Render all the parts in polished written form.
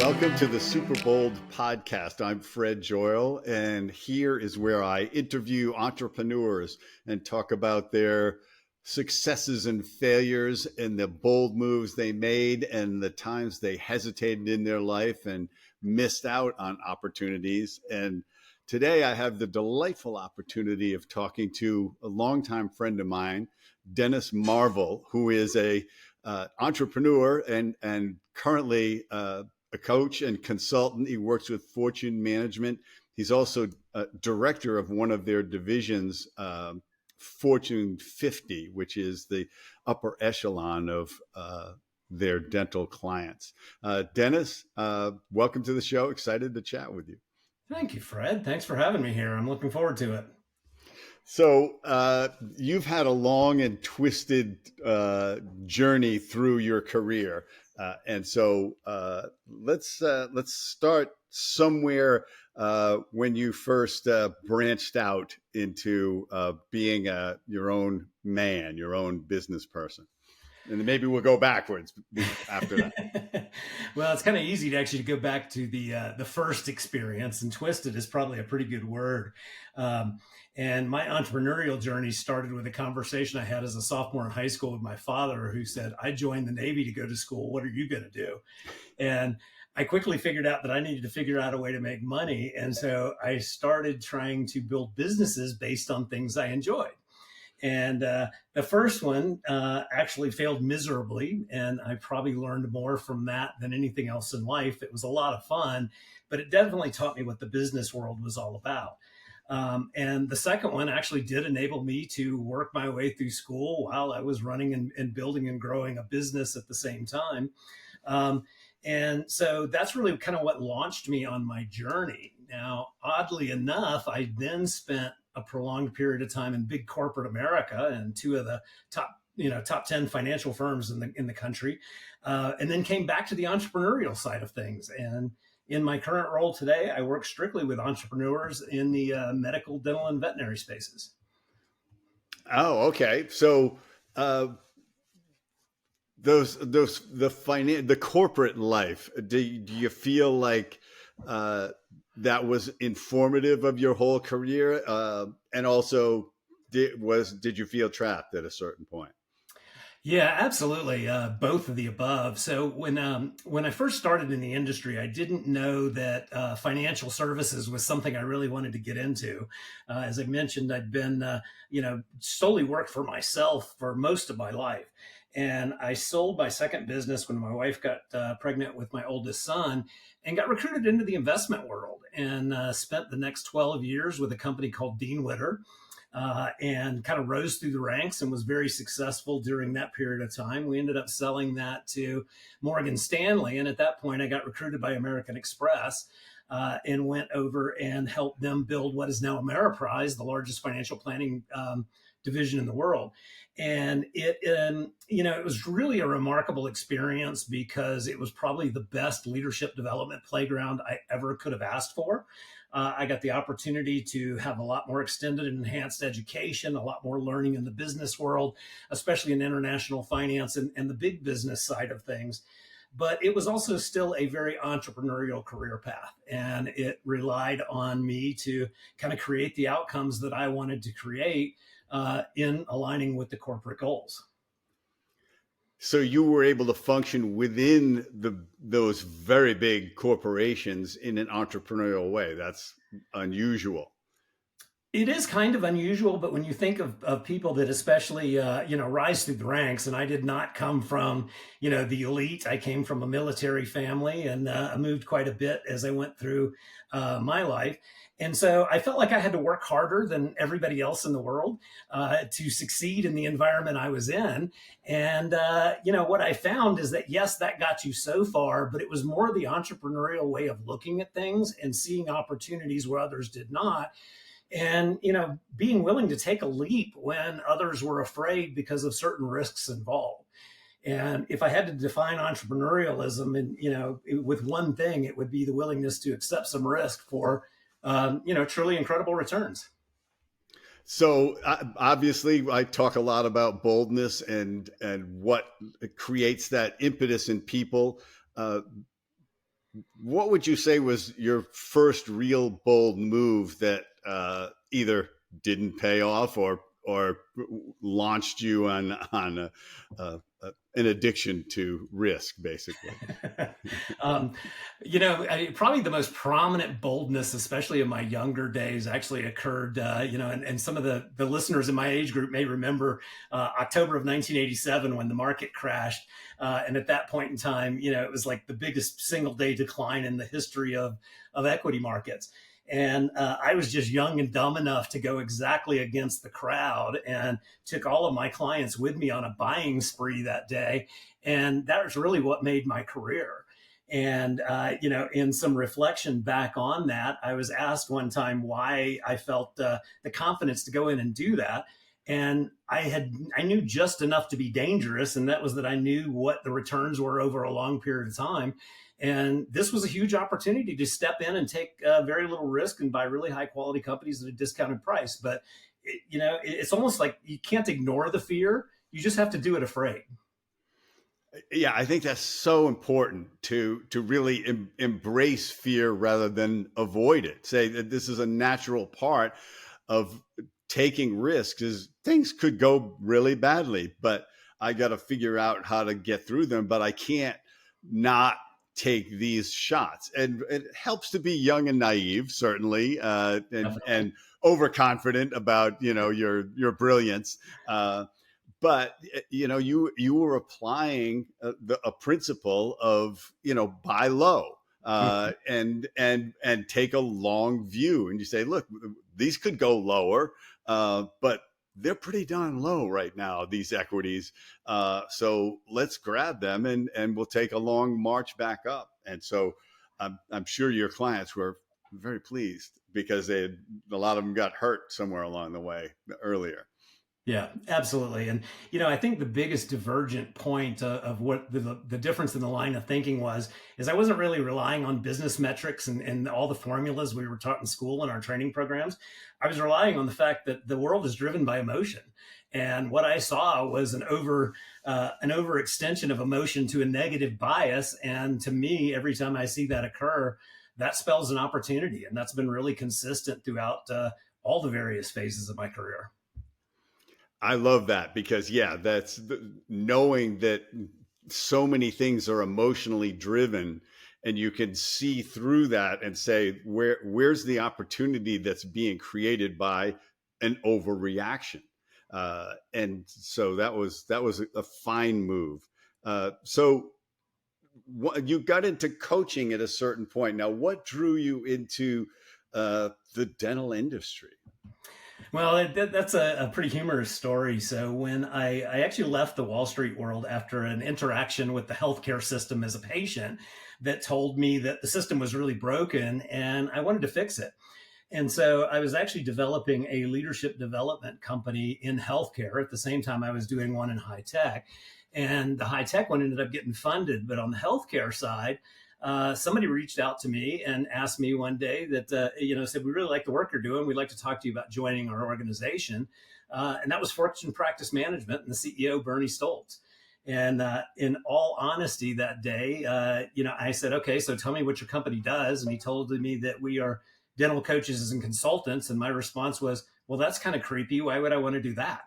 Welcome to the Superbold podcast. I'm Fred Joyle, and here is where I interview entrepreneurs and talk about their successes and failures and the bold moves they made and the times they hesitated in their life and missed out on opportunities. And today I have the delightful opportunity of talking to a longtime friend of mine, Dennis Marvel, who is a entrepreneur and currently a coach and consultant. He works with Fortune Management. He's also a director of one of their divisions, Fortune 50, which is the upper echelon of their dental clients. Dennis, welcome to the show. Excited to chat with you. Thank you, Fred. Thanks for having me here. I'm looking forward to it. So you've had a long and twisted journey through your career. And so let's start somewhere when you first branched out into being your own man, your own business person. And then maybe we'll go backwards after that. Well, it's kind of easy to actually go back to the first experience, and twisted is probably a pretty good word. And my entrepreneurial journey started with a conversation I had as a sophomore in high school with my father, who said, "I joined the Navy to go to school. What are you going to do?" And I quickly figured out that I needed to figure out a way to make money. And so I started trying to build businesses based on things I enjoyed. And the first one actually failed miserably. And I probably learned more from that than anything else in life. It was a lot of fun, but it definitely taught me what the business world was all about. And the second one actually did enable me to work my way through school while I was running and building and growing a business at the same time. And so that's really kind of what launched me on my journey. Now, oddly enough, I then spent a prolonged period of time in big corporate America and two of the top 10 financial firms in the country, and then came back to the entrepreneurial side of things. And in my current role today, I work strictly with entrepreneurs in the medical, dental, and veterinary spaces. Oh, okay. So the corporate life, do you feel like that was informative of your whole career? And also, did you feel trapped at a certain point? Yeah, absolutely. Both of the above. So when I first started in the industry, I didn't know that financial services was something I really wanted to get into. As I mentioned, I'd been solely worked for myself for most of my life. And I sold my second business when my wife got pregnant with my oldest son and got recruited into the investment world, and spent the next 12 years with a company called Dean Witter, and kind of rose through the ranks and was very successful during that period of time. We ended up selling that to Morgan Stanley. And at that point, I got recruited by American Express, and went over and helped them build what is now Ameriprise, the largest financial planning division in the world. And it was really a remarkable experience because it was probably the best leadership development playground I ever could have asked for. I got the opportunity to have a lot more extended and enhanced education, a lot more learning in the business world, especially in international finance and the big business side of things. But it was also still a very entrepreneurial career path. And it relied on me to kind of create the outcomes that I wanted to create in aligning with the corporate goals. So you were able to function within those very big corporations in an entrepreneurial way. That's unusual. It is kind of unusual, but when you think of people that especially, rise through the ranks, and I did not come from, the elite. I came from a military family, and I moved quite a bit as I went through my life. And so I felt like I had to work harder than everybody else in the world to succeed in the environment I was in. And, what I found is that, yes, that got you so far, but it was more the entrepreneurial way of looking at things and seeing opportunities where others did not. And being willing to take a leap when others were afraid because of certain risks involved. And if I had to define entrepreneurialism, and with one thing, it would be the willingness to accept some risk for truly incredible returns. So obviously, I talk a lot about boldness and what creates that impetus in people. What would you say was your first real bold move that either didn't pay off or launched you on an addiction to risk, basically? um, Probably the most prominent boldness, especially in my younger days, actually occurred, and some of the listeners in my age group may remember October of 1987 when the market crashed. And at that point in time, it was like the biggest single day decline in the history of equity markets. And I was just young and dumb enough to go exactly against the crowd and took all of my clients with me on a buying spree that day. And that was really what made my career. And, in some reflection back on that, I was asked one time why I felt the confidence to go in and do that. And I knew just enough to be dangerous. And that was that I knew what the returns were over a long period of time. And this was a huge opportunity to step in and take very little risk and buy really high quality companies at a discounted price. But, it's almost like you can't ignore the fear. You just have to do it afraid. Yeah, I think that's so important to really embrace fear rather than avoid it. Say that this is a natural part of taking risks. Is things could go really badly, but I got to figure out how to get through them. But I can't not take these shots. And it helps to be young and naive, certainly, Definitely. and overconfident about your brilliance. But you were applying a principle of buy low and take a long view, and you say, look, these could go lower, but they're pretty darn low right now, these equities, so let's grab them and we'll take a long march back up. And so I'm sure your clients were very pleased because a lot of them got hurt somewhere along the way earlier. Yeah, absolutely. And, I think the biggest divergent point of what the difference in the line of thinking was, is I wasn't really relying on business metrics and all the formulas we were taught in school and our training programs. I was relying on the fact that the world is driven by emotion. And what I saw was an overextension of emotion to a negative bias. And to me, every time I see that occur, that spells an opportunity. And that's been really consistent throughout all the various phases of my career. I love that because knowing that so many things are emotionally driven, and you can see through that and say where's the opportunity that's being created by an overreaction. And so that was a fine move. So you got into coaching at a certain point. Now, what drew you into the dental industry? Well, that's a pretty humorous story. So, when I actually left the Wall Street world after an interaction with the healthcare system as a patient that told me that the system was really broken and I wanted to fix it. And so I was actually developing a leadership development company in healthcare at the same time I was doing one in high tech. And the high tech one ended up getting funded. But on the healthcare side, somebody reached out to me and asked me one day that, said, we really like the work you're doing. We'd like to talk to you about joining our organization. And that was Fortune Practice Management and the CEO, Bernie Stoltz. And in all honesty, that day, I said, okay, so tell me what your company does. And he told me that we are dental coaches and consultants. And my response was, well, that's kind of creepy. Why would I want to do that?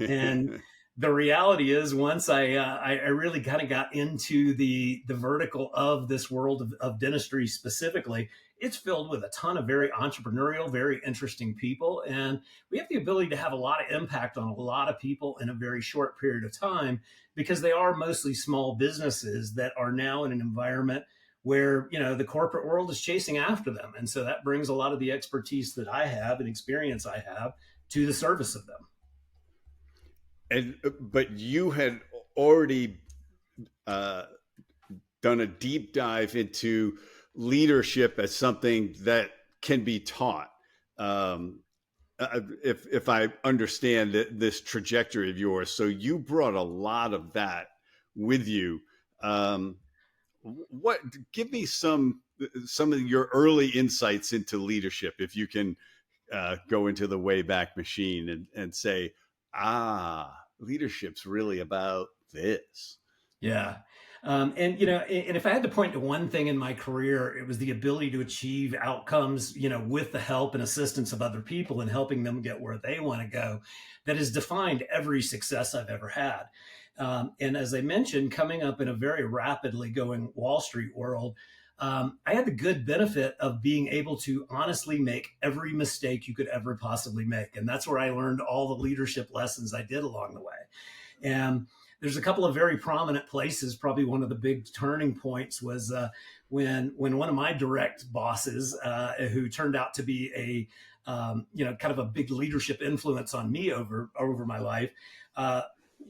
And the reality is, once I really kind of got into the vertical of this world of dentistry specifically, it's filled with a ton of very entrepreneurial, very interesting people, and we have the ability to have a lot of impact on a lot of people in a very short period of time because they are mostly small businesses that are now in an environment where the corporate world is chasing after them, and so that brings a lot of the expertise that I have and experience I have to the service of them. And but you had already uh, done a deep dive into leadership as something that can be taught. Um, if I understand this trajectory of yours, so you brought a lot of that with you. Um, what give me some of your early insights into leadership, if you can go into the Wayback Machine and say, leadership's really about this. Yeah. And and if I had to point to one thing in my career, it was the ability to achieve outcomes, with the help and assistance of other people and helping them get where they want to go. That has defined every success I've ever had. And as I mentioned, coming up in a very rapidly going Wall Street world, I had the good benefit of being able to honestly make every mistake you could ever possibly make. And that's where I learned all the leadership lessons I did along the way. And there's a couple of very prominent places. Probably one of the big turning points was when one of my direct bosses, who turned out to be kind of a big leadership influence on me over my life.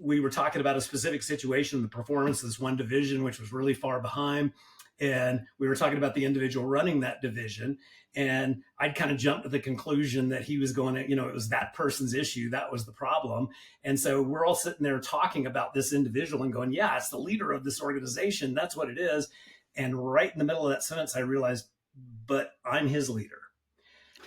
We were talking about a specific situation, the performance of this one division, which was really far behind. And we were talking about the individual running that division. And I'd kind of jumped to the conclusion that he was going to, it was that person's issue. That was the problem. And so we're all sitting there talking about this individual and going, yeah, it's the leader of this organization. That's what it is. And right in the middle of that sentence, I realized, but I'm his leader.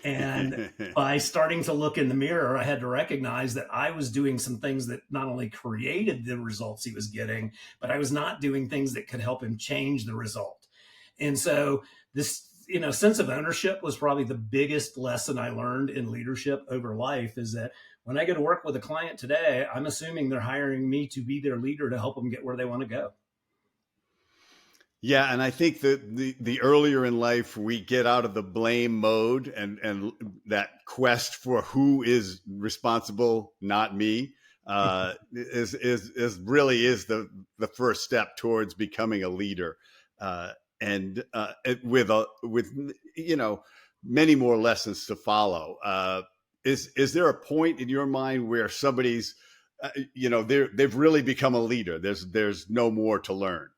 And by starting to look in the mirror, I had to recognize that I was doing some things that not only created the results he was getting, but I was not doing things that could help him change the result. And so this, sense of ownership was probably the biggest lesson I learned in leadership over life, is that when I go to work with a client today, I'm assuming they're hiring me to be their leader to help them get where they want to go. Yeah, and I think that the earlier in life we get out of the blame mode and that quest for who is responsible, not me, is really is the first step towards becoming a leader, and with many more lessons to follow. Is there a point in your mind where somebody's they've really become a leader? There's no more to learn.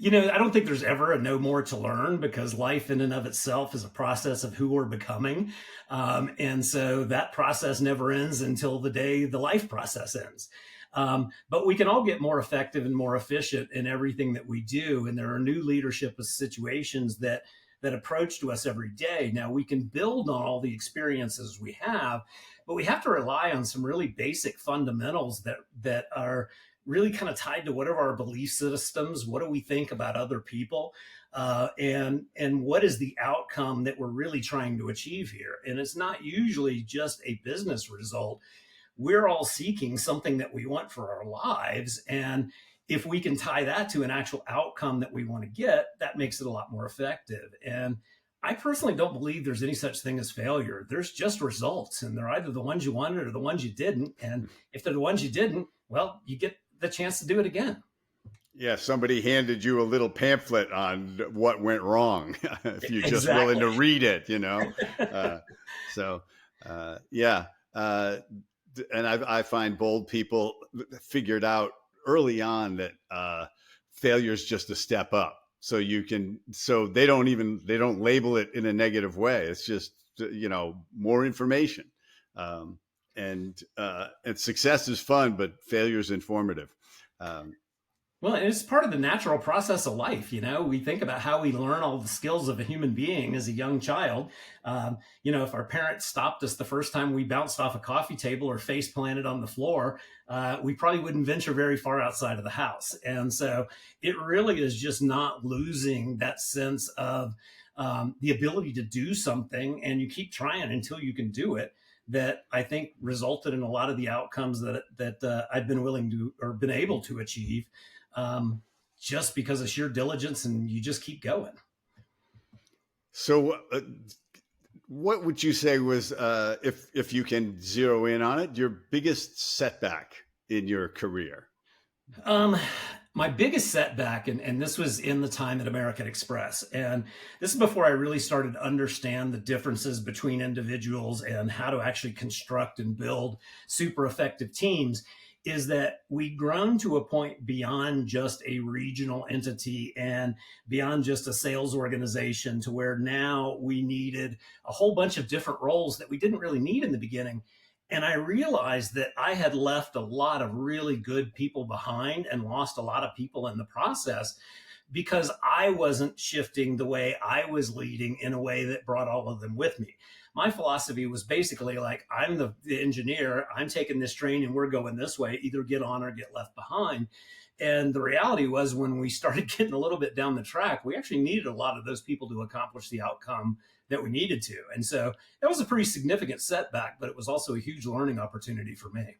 I don't think there's ever a no more to learn, because life in and of itself is a process of who we're becoming. And so that process never ends until the day the life process ends. But we can all get more effective and more efficient in everything that we do. And there are new leadership situations that approach to us every day. Now, we can build on all the experiences we have, but we have to rely on some really basic fundamentals that are really kind of tied to what are our belief systems, what do we think about other people, and what is the outcome that we're really trying to achieve here. And it's not usually just a business result. We're all seeking something that we want for our lives. And if we can tie that to an actual outcome that we want to get, that makes it a lot more effective. And I personally don't believe there's any such thing as failure. There's just results, and they're either the ones you wanted or the ones you didn't. And if they're the ones you didn't, well, you get the chance to do it again. Yeah, somebody handed you a little pamphlet on what went wrong if you're just willing to read it, yeah. And I find bold people figured out early on that failure is just a step up. So they don't label it in a negative way. It's just, more information. And success is fun, but failure is informative. Well, it's part of the natural process of life. We think about how we learn all the skills of a human being as a young child. If our parents stopped us the first time we bounced off a coffee table or face planted on the floor, we probably wouldn't venture very far outside of the house. And so it really is just not losing that sense of the ability to do something, and you keep trying until you can do it, that I think resulted in a lot of the outcomes that I've been willing to or been able to achieve, just because of sheer diligence, and you just keep going. So what would you say was, if you can zero in on it, your biggest setback in your career? My biggest setback, and this was in the time at American Express, and this is before I really started to understand the differences between individuals and how to actually construct and build super effective teams, is that we'd grown to a point beyond just a regional entity and beyond just a sales organization, to where now we needed a whole bunch of different roles that we didn't really need in the beginning. And I realized that I had left a lot of really good people behind and lost a lot of people in the process, because I wasn't shifting the way I was leading in a way that brought all of them with me. My philosophy was basically like, I'm the engineer, I'm taking this train and we're going this way, either get on or get left behind. And the reality was, when we started getting a little bit down the track, we actually needed a lot of those people to accomplish the outcome that we needed to. And so that was a pretty significant setback, but it was also a huge learning opportunity for me.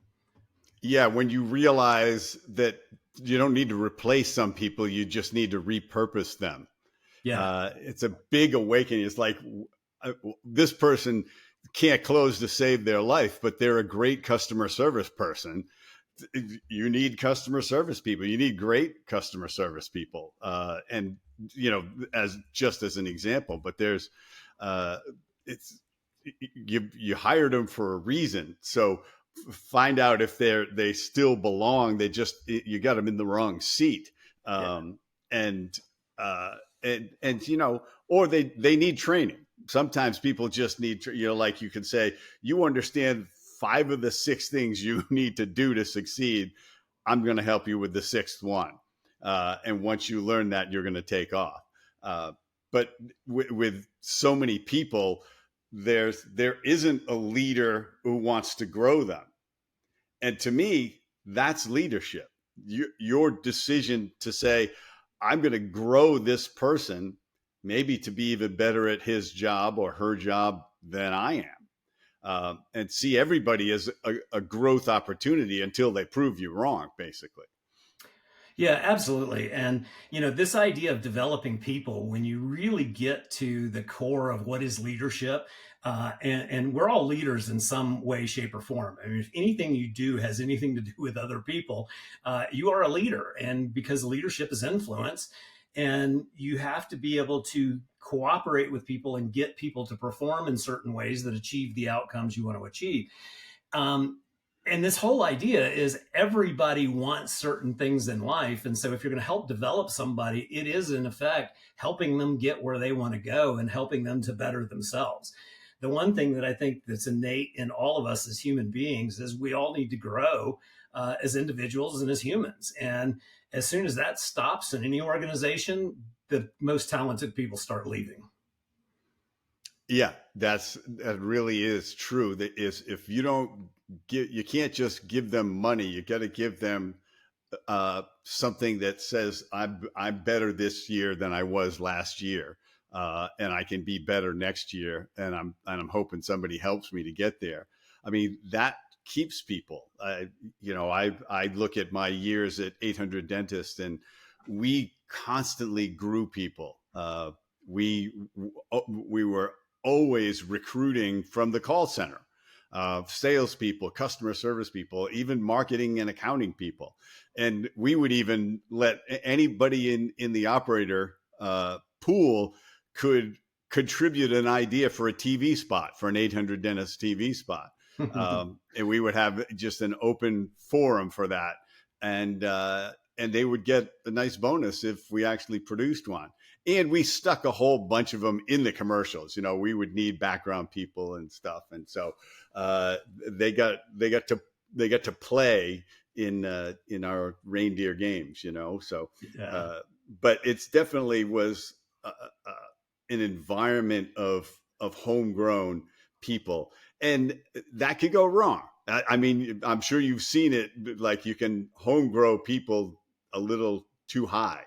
Yeah, when you realize that you don't need to replace some people, you just need to repurpose them. Yeah. It's a big awakening. It's like this person can't close to save their life, but they're a great customer service person. You need customer service people. You need great customer service people. And as just as an example, but there's uh, it's you hired them for a reason. So find out if they still belong. You got them in the wrong seat. Yeah. Um, and and or they need training. Sometimes people just need like you can say, you understand 5 of the 6 things you need to do to succeed. I'm going to help you with the 6th one. And once you learn that, you're going to take off. But with so many people, there isn't a leader who wants to grow them. And to me, that's leadership. Your decision to say, I'm going to grow this person, maybe to be even better at his job or her job than I am. And see everybody as a growth opportunity until they prove you wrong, basically. Yeah, absolutely. And, this idea of developing people, when you really get to the core of what is leadership, and we're all leaders in some way, shape, or form. I mean, if anything you do has anything to do with other people, you are a leader. And because leadership is influence, and you have to be able to cooperate with people and get people to perform in certain ways that achieve the outcomes you want to achieve. Um, and this whole idea is everybody wants certain things in life. And so if you're going to help develop somebody, it is in effect helping them get where they want to go and helping them to better themselves. The one thing that I think that's innate in all of us as human beings is we all need to grow as individuals and as humans. And as soon as that stops in any organization, the most talented people start leaving. Yeah, that really is true. That is, if you don't you can't just give them money. You got to give them something that says I'm better this year than I was last year, and I can be better next year. And I'm hoping somebody helps me to get there. I mean, that keeps people. I look at my years at 800 Dentists, and we constantly grew people. We we were always recruiting from the call center, salespeople, customer service people, even marketing and accounting people. And we would even let anybody in the operator pool could contribute an idea for a TV spot, for an 800 Dentist TV spot. And we would have just an open forum for that. And they would get a nice bonus if we actually produced one. And we stuck a whole bunch of them in the commercials. We would need background people and stuff. And so they got to play in our reindeer games. So Yeah. but it's definitely was an environment of homegrown people, and that could go wrong. I mean, I'm sure you've seen it. Like, you can home grow people a little too high.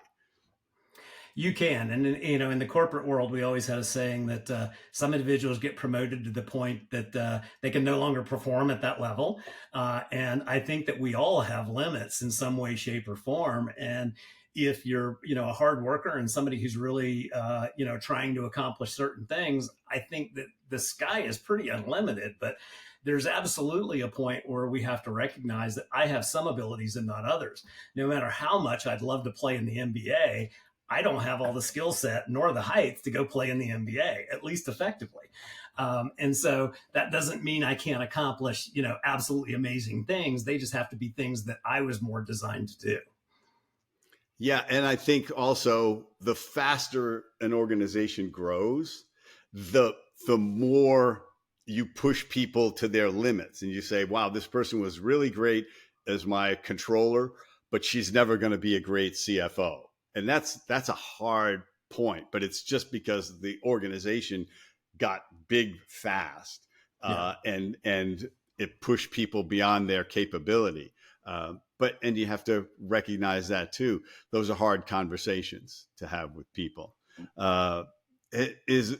You can, and in the corporate world, we always had a saying that some individuals get promoted to the point that they can no longer perform at that level, and I think that we all have limits in some way, shape, or form. And if you're, a hard worker and somebody who's really, trying to accomplish certain things, I think that the sky is pretty unlimited. But there's absolutely a point where we have to recognize that I have some abilities and not others. No matter how much I'd love to play in the NBA, I don't have all the skill set nor the height to go play in the NBA, at least effectively. And so that doesn't mean I can't accomplish, absolutely amazing things. They just have to be things that I was more designed to do. Yeah, and I think also the faster an organization grows, the more you push people to their limits, and you say, "Wow, this person was really great as my controller, but she's never going to be a great CFO." And that's a hard point, but it's just because the organization got big fast, Yeah. and it pushed people beyond their capability. But and you have to recognize that too. Those are hard conversations to have with people. Uh, is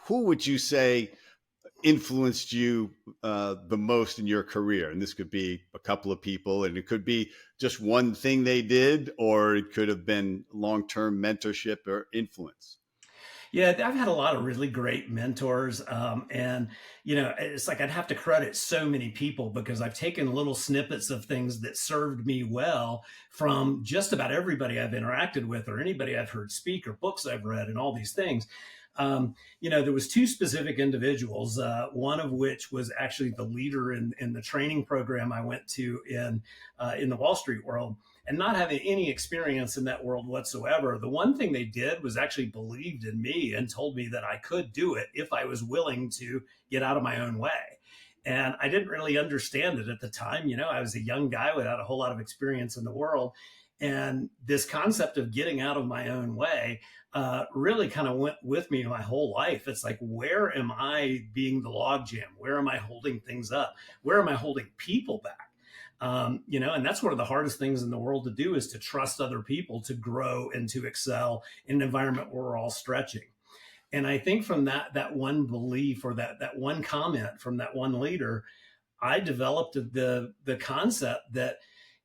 who would you say influenced you the most in your career? And this could be a couple of people, and it could be just one thing they did, or it could have been long-term mentorship or influence. Yeah, I've had a lot of really great mentors. And, it's like I'd have to credit so many people because I've taken little snippets of things that served me well from just about everybody I've interacted with or anybody I've heard speak or books I've read and all these things. There was two specific individuals, one of which was actually the leader in the training program I went to in the Wall Street world. And not having any experience in that world whatsoever, the one thing they did was actually believed in me and told me that I could do it if I was willing to get out of my own way. And I didn't really understand it at the time. I was a young guy without a whole lot of experience in the world. And this concept of getting out of my own way really kind of went with me my whole life. It's like, where am I being the logjam? Where am I holding things up? Where am I holding people back? And that's one of the hardest things in the world to do is to trust other people to grow and to excel in an environment where we're all stretching. And I think from that one belief or that one comment from that one leader, I developed the concept that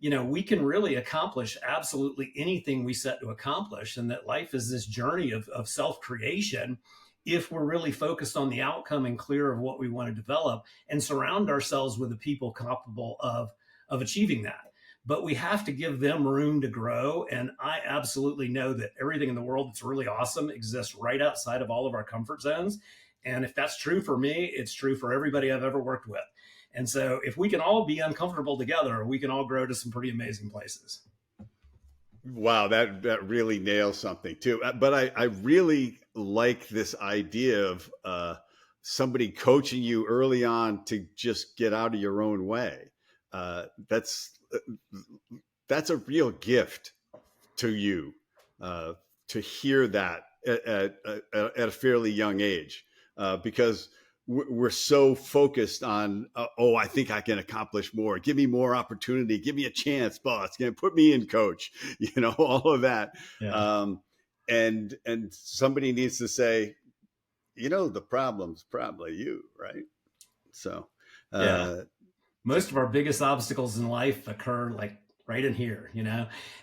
we can really accomplish absolutely anything we set to accomplish, and that life is this journey of self creation. If we're really focused on the outcome and clear of what we want to develop, and surround ourselves with the people capable of achieving that. But we have to give them room to grow. And I absolutely know that everything in the world that's really awesome exists right outside of all of our comfort zones. And if that's true for me, it's true for everybody I've ever worked with. And so if we can all be uncomfortable together, we can all grow to some pretty amazing places. Wow, that really nails something too. But I really like this idea of somebody coaching you early on to just get out of your own way. Uh, that's that's a real gift to you to hear that at a fairly young age, because we're so focused on, oh, I think I can accomplish more. Give me more opportunity. Give me a chance, boss. Put me in, coach. All of that. Yeah. And somebody needs to say, the problem's probably you, right? So, Yeah. uh, Most of our biggest obstacles in life occur like right in here,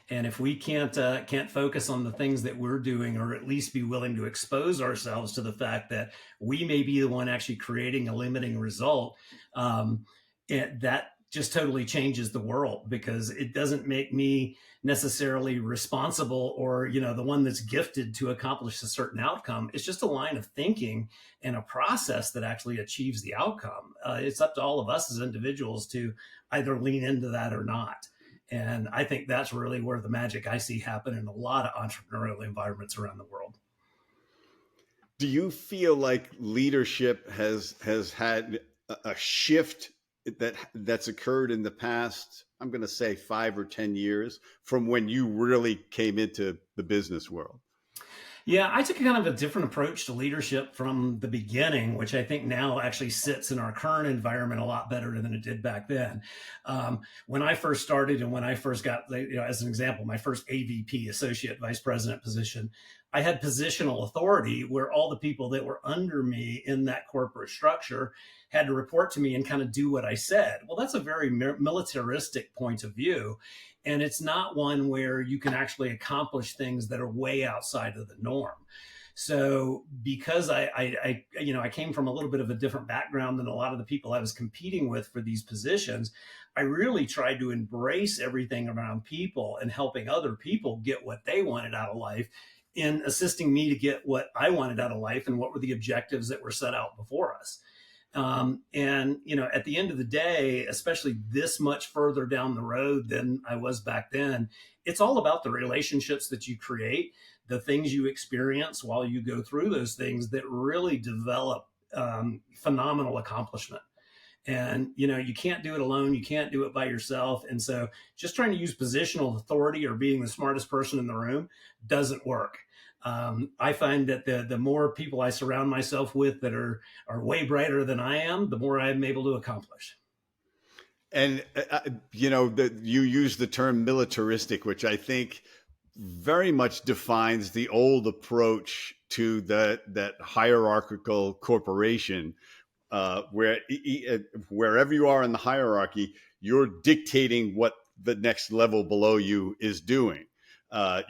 and if we can't focus on the things that we're doing, or at least be willing to expose ourselves to the fact that we may be the one actually creating a limiting result, that just totally changes the world, because it doesn't make me necessarily responsible or the one that's gifted to accomplish a certain outcome. It's just a line of thinking and a process that actually achieves the outcome. It's up to all of us as individuals to either lean into that or not. And I think that's really where the magic I see happen in a lot of entrepreneurial environments around the world. Do you feel like leadership has had a shift that's occurred in the past, I'm going to say 5 or 10 years, from when you really came into the business world? Yeah, I took kind of a different approach to leadership from the beginning, which I think now actually sits in our current environment a lot better than it did back then. When I first started, and when I first got, as an example, my first AVP, Associate Vice President position, I had positional authority where all the people that were under me in that corporate structure had to report to me and kind of do what I said. Well, that's a very militaristic point of view. And it's not one where you can actually accomplish things that are way outside of the norm. So because I came from a little bit of a different background than a lot of the people I was competing with for these positions, I really tried to embrace everything around people and helping other people get what they wanted out of life, in assisting me to get what I wanted out of life and what were the objectives that were set out before us. And at the end of the day, especially this much further down the road than I was back then, it's all about the relationships that you create, the things you experience while you go through those things, that really develop phenomenal accomplishment. And you can't do it alone, you can't do it by yourself. And so just trying to use positional authority or being the smartest person in the room doesn't work. I find that the more people I surround myself with that are way brighter than I am, the more I'm able to accomplish. And you know that you use the term militaristic, which I think very much defines the old approach to that hierarchical corporation, where wherever you are in the hierarchy, you're dictating what the next level below you is doing.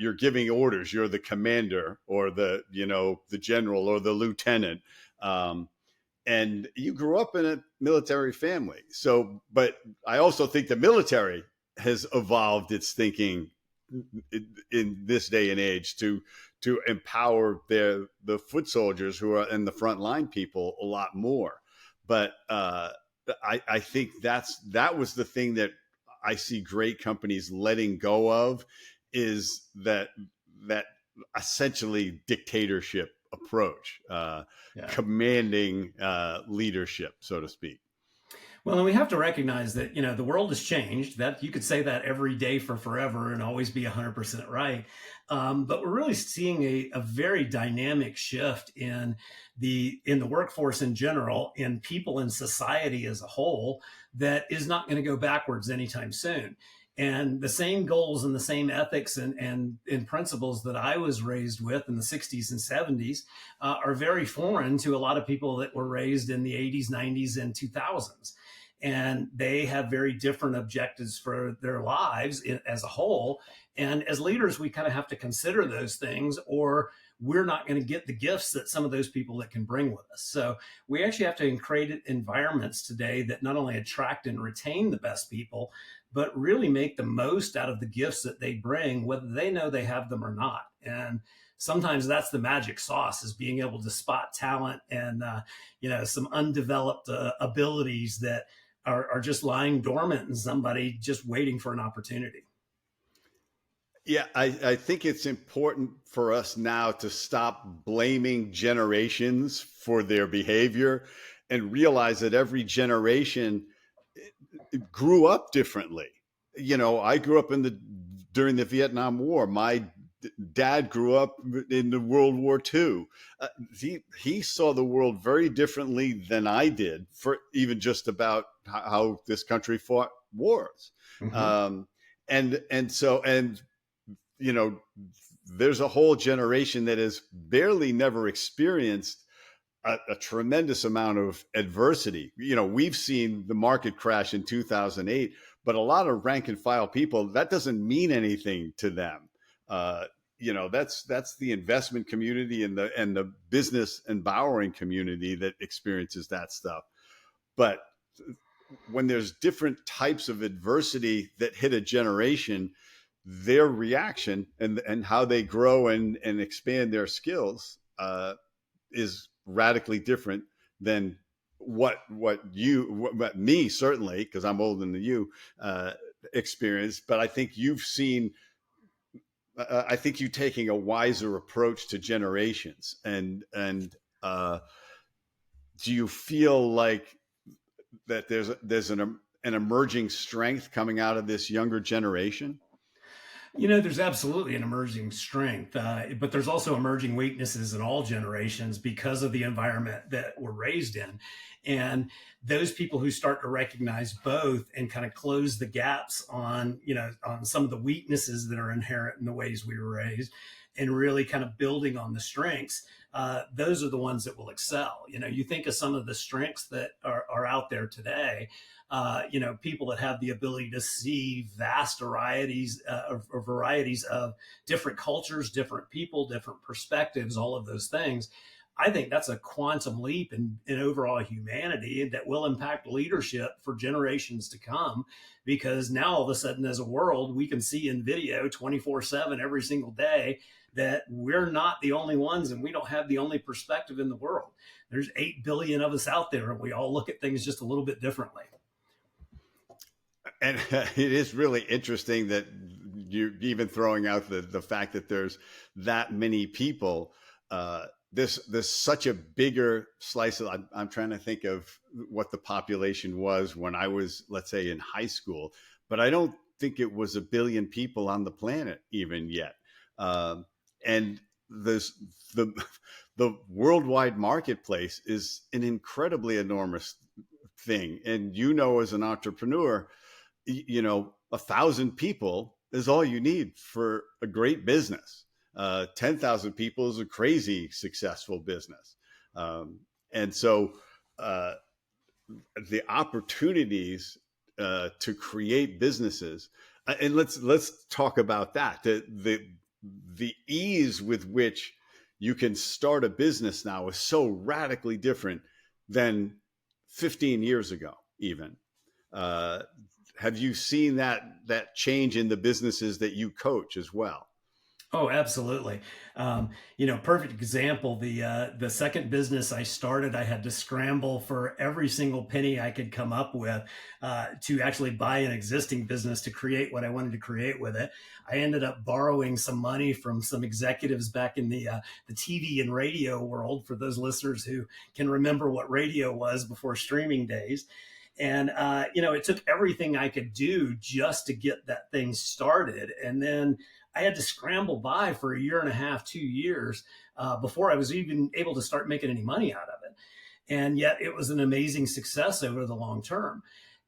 You're giving orders. You're the commander, or the the general, or the lieutenant. Um, and you grew up in a military family. So, but I also think the military has evolved its thinking in this day and age to empower the foot soldiers who are in the front line people a lot more. But I think that was the thing that I see great companies letting go of, is that essentially dictatorship approach, Yeah. commanding leadership, so to speak. Well, and we have to recognize that, the world has changed. That you could say that every day for forever and always be 100% right. But we're really seeing a very dynamic shift in the workforce in general, in people in society as a whole, that is not going to go backwards anytime soon. And the same goals and the same ethics and principles that I was raised with in the 60s and 70s are very foreign to a lot of people that were raised in the 80s, 90s, and 2000s, and they have very different objectives for their lives as a whole. And as leaders, we kind of have to consider those things, or we're not going to get the gifts that some of those people that can bring with us. So we actually have to create environments today that not only attract and retain the best people, but really make the most out of the gifts that they bring, whether they know they have them or not. And sometimes that's the magic sauce, is being able to spot talent and some undeveloped abilities that are just lying dormant in somebody, just waiting for an opportunity. Yeah, I think it's important for us now to stop blaming generations for their behavior and realize that every generation grew up differently. I grew up during the Vietnam War. My dad grew up in the World War II. He saw the world very differently than I did, for even just about how this country fought wars. Mm-hmm. Um, and you know, there's a whole generation that has barely never experienced a tremendous amount of adversity. We've seen the market crash in 2008, but a lot of rank and file people, that doesn't mean anything to them. Uh, that's the investment community and the business and borrowing community that experiences that stuff. But when there's different types of adversity that hit a generation, their reaction and how they grow and expand their skills is radically different than what me, certainly, because I'm older than you, experienced. But I think you've seen. I think you taking a wiser approach to generations, and do you feel like that there's an emerging strength coming out of this younger generation? There's absolutely an emerging strength, but there's also emerging weaknesses in all generations because of the environment that we're raised in. And those people who start to recognize both and kind of close the gaps on some of the weaknesses that are inherent in the ways we were raised, and really kind of building on the strengths, those are the ones that will excel. You think of some of the strengths that are out there today. People that have the ability to see vast varieties of different cultures, different people, different perspectives, all of those things. I think that's a quantum leap in overall humanity that will impact leadership for generations to come, because now all of a sudden, as a world, we can see in video 24/7 every single day that we're not the only ones, and we don't have the only perspective in the world. There's 8 billion of us out there, and we all look at things just a little bit differently. And it is really interesting that you're even throwing out the fact that there's that many people. There's such a bigger slice of. I'm trying to think of what the population was when I was, let's say, in high school, but I don't think it was 1 billion people on the planet even yet. And this the worldwide marketplace is an incredibly enormous thing. And as an entrepreneur, 1,000 people is all you need for a great business. 10,000 people is a crazy successful business. And so uh, the opportunities to create businesses, and let's talk about that. The ease with which you can start a business now is so radically different than 15 years ago, even. Uh, have you seen that change in the businesses that you coach as well? Oh, absolutely. Perfect example. The second business I started, I had to scramble for every single penny I could come up with to actually buy an existing business to create what I wanted to create with it. I ended up borrowing some money from some executives back in the TV and radio world. For those listeners who can remember what radio was before streaming days. And it took everything I could do just to get that thing started, and then I had to scramble by for a year and a half, 2 years before I was even able to start making any money out of it. And yet it was an amazing success over the long term.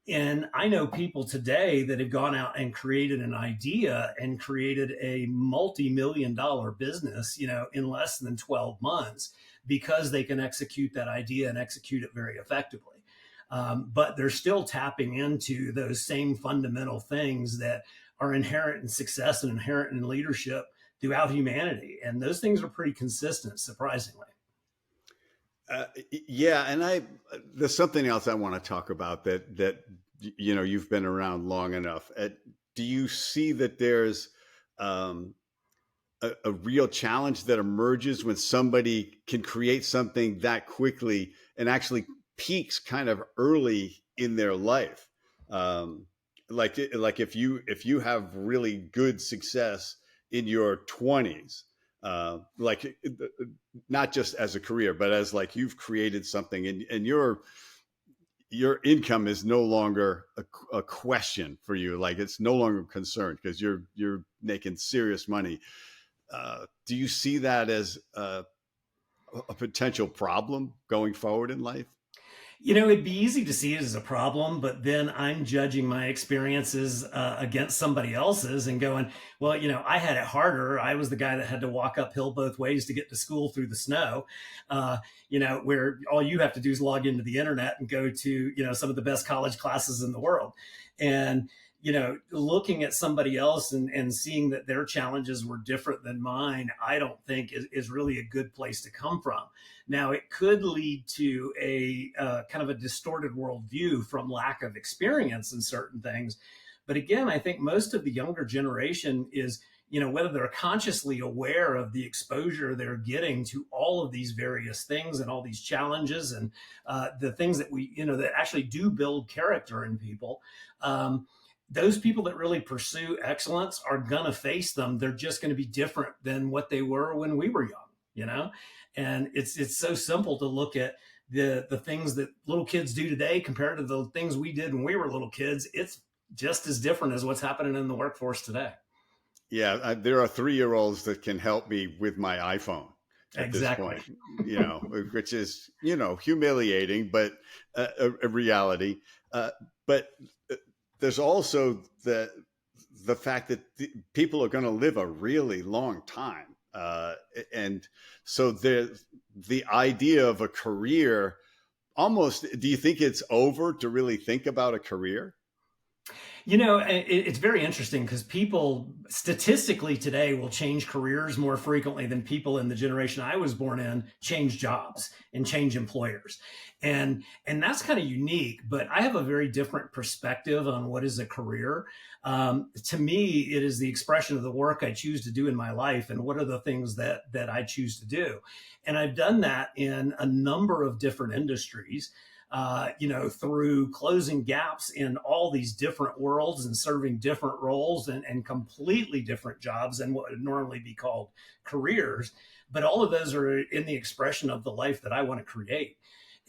And I know people today that have gone out and created an idea and created a multi-million dollar business, in less than 12 months because they can execute that idea and execute it very effectively. But they're still tapping into those same fundamental things that are inherent in success and inherent in leadership throughout humanity. And those things are pretty consistent, surprisingly. Uh, yeah, and there's something else I want to talk about that you've been around long enough. Do you see that there's um, a real challenge that emerges when somebody can create something that quickly and actually peaks kind of early in their life? Um, like if you have really good success in your 20s, like not just as a career, but as like you've created something, and your income is no longer a question for you. Like it's no longer a concern because you're making serious money. Do you see that as a potential problem going forward in life? It'd be easy to see it as a problem, but then I'm judging my experiences against somebody else's and going, well, I had it harder. I was the guy that had to walk uphill both ways to get to school through the snow, where all you have to do is log into the internet and go to, some of the best college classes in the world. And, looking at somebody else and seeing that their challenges were different than mine, I don't think is really a good place to come from. Now, it could lead to a kind of a distorted worldview from lack of experience in certain things. But again, I think most of the younger generation is, whether they're consciously aware of the exposure they're getting to all of these various things and all these challenges and the things that that actually do build character in people. Those people that really pursue excellence are going to face them. They're just going to be different than what they were when we were young. And it's so simple to look at the things that little kids do today compared to the things we did when we were little kids. It's just as different as what's happening in the workforce today. Yeah, there are 3-year-olds that can help me with my iPhone at this Exactly. point, which is, humiliating, but a reality. But there's also the fact that people are going to live a really long time. And so the idea of a career almost, do you think it's over to really think about a career? It's very interesting because people statistically today will change careers more frequently than people in the generation I was born in change jobs and change employers. And that's kind of unique, but I have a very different perspective on what is a career. To me, it is the expression of the work I choose to do in my life and what are the things that I choose to do. And I've done that in a number of different industries. Through closing gaps in all these different worlds and serving different roles and completely different jobs than what would normally be called careers. But all of those are in the expression of the life that I want to create.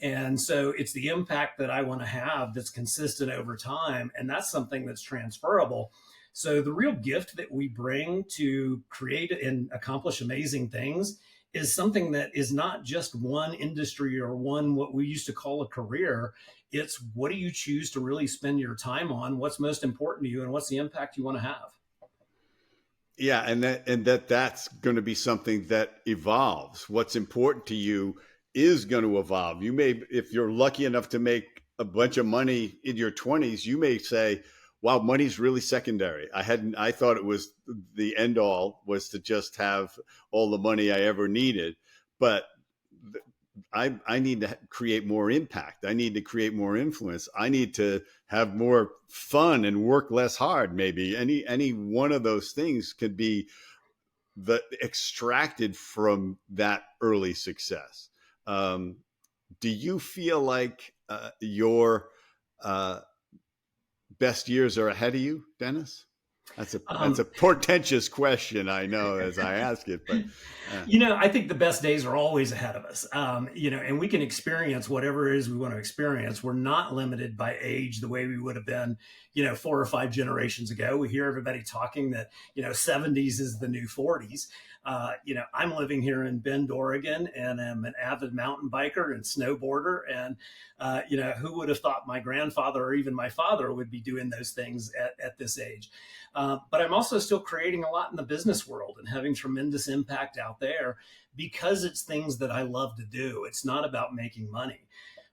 And so it's the impact that I want to have that's consistent over time. And that's something that's transferable. So the real gift that we bring to create and accomplish amazing things is something that is not just one industry or one what we used to call a career. It's what do you choose to really spend your time on? What's most important to you, and what's the impact you want to have? Yeah, that's going to be something that evolves. What's important to you is going to evolve. You may, if you're lucky enough to make a bunch of money in your 20s, you may say, "Wow, money's really secondary. I thought it was the end all was to just have all the money I ever needed, but I need to create more impact. I need to create more influence. I need to have more fun and work less hard. Maybe any one of those things could be the extracted from that early success. Um, do you feel like your uh, best years are ahead of you, Dennis? That's a Um, portentous question, I know, as I ask it, but I think the best days are always ahead of us. And we can experience whatever it is we want to experience. We're not limited by age the way we would have been, 4 or 5 generations ago. We hear everybody talking that, 70s is the new 40s. I'm living here in Bend, Oregon, and I'm an avid mountain biker and snowboarder. And, who would have thought my grandfather or even my father would be doing those things at this age? But I'm also still creating a lot in the business world and having tremendous impact out there because it's things that I love to do. It's not about making money.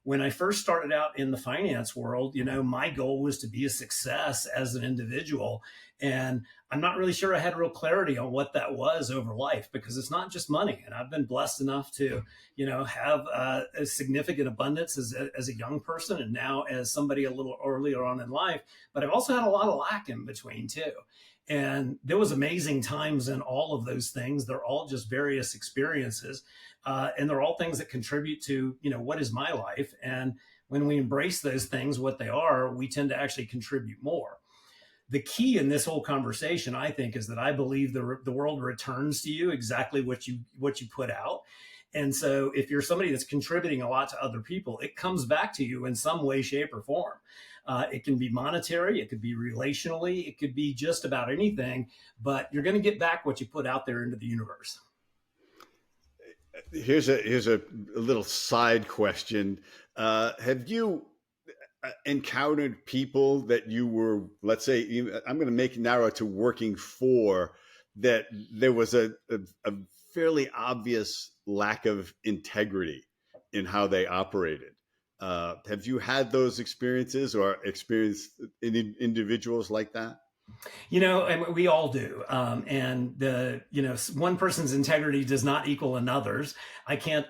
When I first started out in the finance world, my goal was to be a success as an individual. And I'm not really sure I had real clarity on what that was over life, because it's not just money. And I've been blessed enough to, have a significant abundance as a young person and now as somebody a little earlier on in life. But I've also had a lot of lack in between too. And there was amazing times in all of those things. They're all just various experiences. And they're all things that contribute to, what is my life. And when we embrace those things, what they are, we tend to actually contribute more. The key in this whole conversation, I think, is that I believe the world returns to you exactly what you put out. And so if you're somebody that's contributing a lot to other people, it comes back to you in some way, shape, or form. It can be monetary, it could be relationally, it could be just about anything, but you're going to get back what you put out there into the universe. Here's a little side question. Have you encountered people that you were, let's say, I'm going to make narrow to working for, that there was a fairly obvious lack of integrity in how they operated? Have you had those experiences or experienced individuals like that? And we all do. And one person's integrity does not equal another's. I can't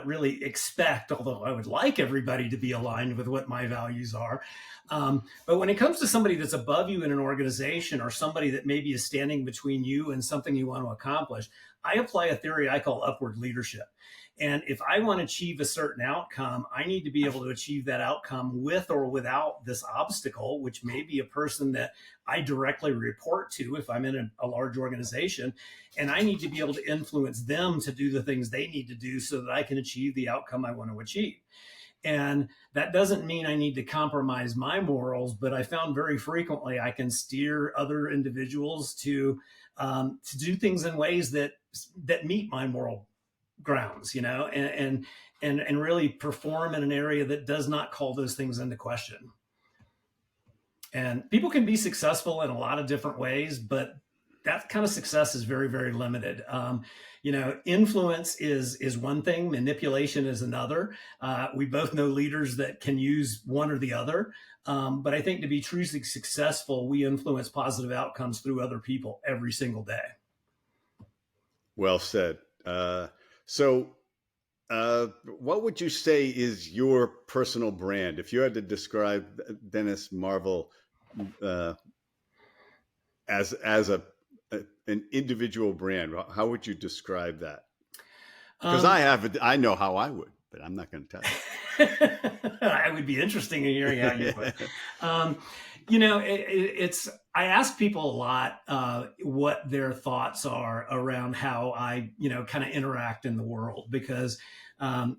really expect, although I would like everybody to be aligned with what my values are. But when it comes to somebody that's above you in an organization, or somebody that maybe is standing between you and something you want to accomplish, I apply a theory I call upward leadership. And if I want to achieve a certain outcome, I need to be able to achieve that outcome with or without this obstacle, which may be a person that I directly report to if I'm in a large organization. And I need to be able to influence them to do the things they need to do so that I can achieve the outcome I want to achieve. And that doesn't mean I need to compromise my morals, but I found very frequently I can steer other individuals to do things in ways that meet my moral grounds, and really perform in an area that does not call those things into question. And people can be successful in a lot of different ways, but that kind of success is very, very limited. Influence is one thing, manipulation is another. We both know leaders that can use one or the other. But I think to be truly successful, we influence positive outcomes through other people every single day. Well said. What would you say is your personal brand? If you had to describe Dennis Marvel as an individual brand, how would you describe that? Because I know how I would, but I'm not going to tell you. It would be interesting in hearing how you would. I ask people a lot what their thoughts are around how I, kind of interact in the world, because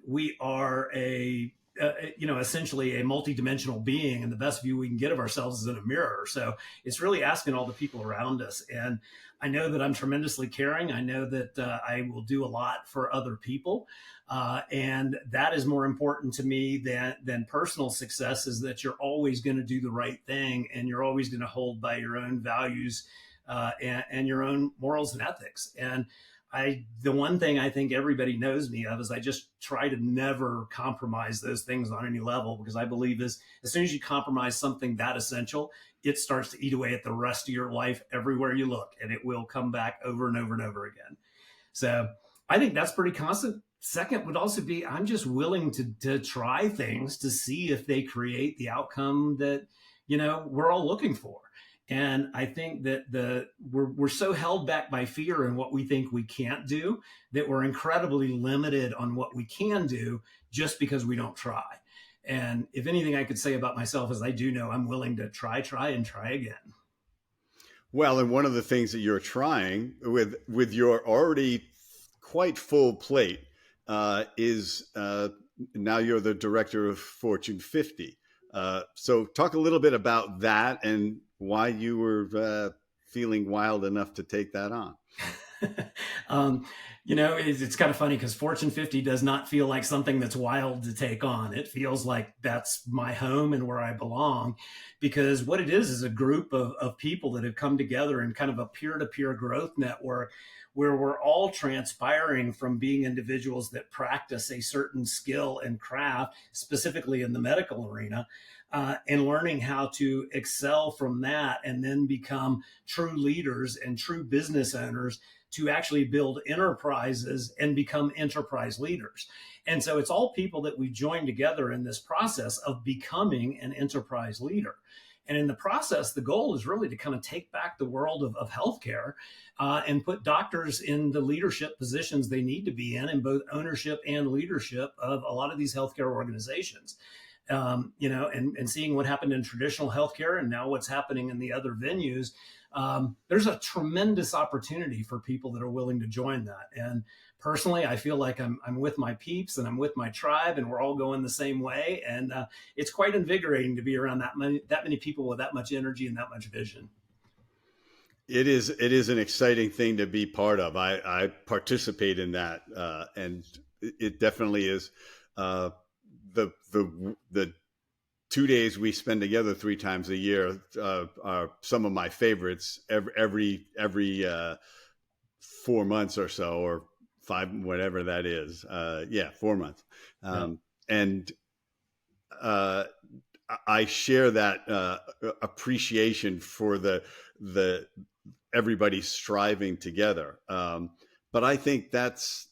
we are a essentially a multidimensional being, and the best view we can get of ourselves is in a mirror. So it's really asking all the people around us. And I know that I'm tremendously caring. I know that I will do a lot for other people. And that is more important to me than personal success, is that you're always going to do the right thing, and you're always going to hold by your own values and your own morals and ethics. And the one thing I think everybody knows me of is I just try to never compromise those things on any level, because I believe as soon as you compromise something that essential, it starts to eat away at the rest of your life everywhere you look, and it will come back over and over and over again. So I think that's pretty constant. Second would also be, I'm just willing to try things to see if they create the outcome that, we're all looking for. And I think that we're so held back by fear and what we think we can't do, that we're incredibly limited on what we can do just because we don't try. And if anything I could say about myself is, I do know I'm willing to try and try again. Well, and one of the things that you're trying with your already quite full plate is now you're the director of Fortune 50. So talk a little bit about that and why you were feeling wild enough to take that on. It's kind of funny because Fortune 50 does not feel like something that's wild to take on. It feels like that's my home and where I belong, because what it is a group of people that have come together in kind of a peer-to-peer growth network, where we're all transpiring from being individuals that practice a certain skill and craft, specifically in the medical arena, and learning how to excel from that, and then become true leaders and true business owners to actually build enterprises and become enterprise leaders. And so it's all people that we join together in this process of becoming an enterprise leader. And in the process, the goal is really to kind of take back the world of healthcare and put doctors in the leadership positions they need to be in both ownership and leadership of a lot of these healthcare organizations. And seeing what happened in traditional healthcare and now what's happening in the other venues, there's a tremendous opportunity for people that are willing to join that. And personally, I feel like I'm with my peeps and I'm with my tribe, and we're all going the same way. And it's quite invigorating to be around that many people with that much energy and that much vision. It is an exciting thing to be part of. I participate in that, and it definitely is. The 2 days we spend together 3 times a year are some of my favorites. Every 4 months or so, or 5, whatever that is. 4 months. And I share that appreciation for the everybody striving together. But I think that's,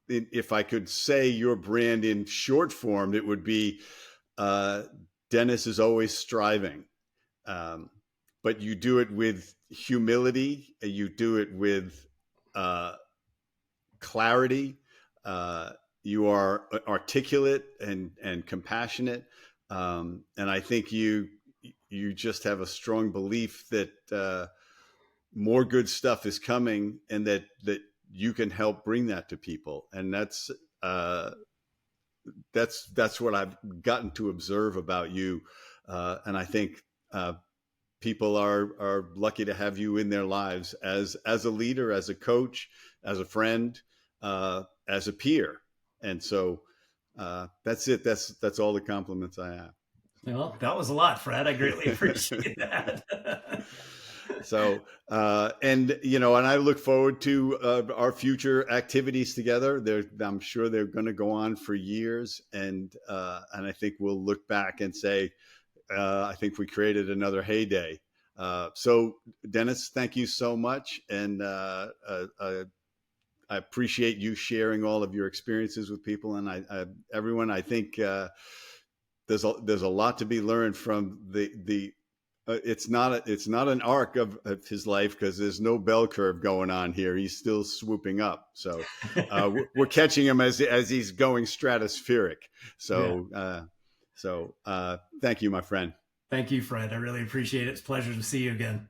if I could say your brand in short form, it would be Dennis is always striving. But you do it with humility, you do it with clarity. You are articulate and compassionate. And I think you just have a strong belief that more good stuff is coming, and that you can help bring that to people. And that's what I've gotten to observe about you. And I think people are lucky to have you in their lives as a leader, as a coach, as a friend, as a peer. And so that's it. That's all the compliments I have. Well, that was a lot, Fred. I greatly appreciate that. So, and I look forward to our future activities together. I'm sure they're going to go on for years, and I think we'll look back and say, I think we created another heyday. So, Dennis, thank you so much, and I appreciate you sharing all of your experiences with people. And everyone, I think there's a lot to be learned from the. It's not an arc of his life, because there's no bell curve going on here. He's still swooping up. So we're catching him as he's going stratospheric. So thank you, my friend. Thank you, Fred. I really appreciate it. It's a pleasure to see you again.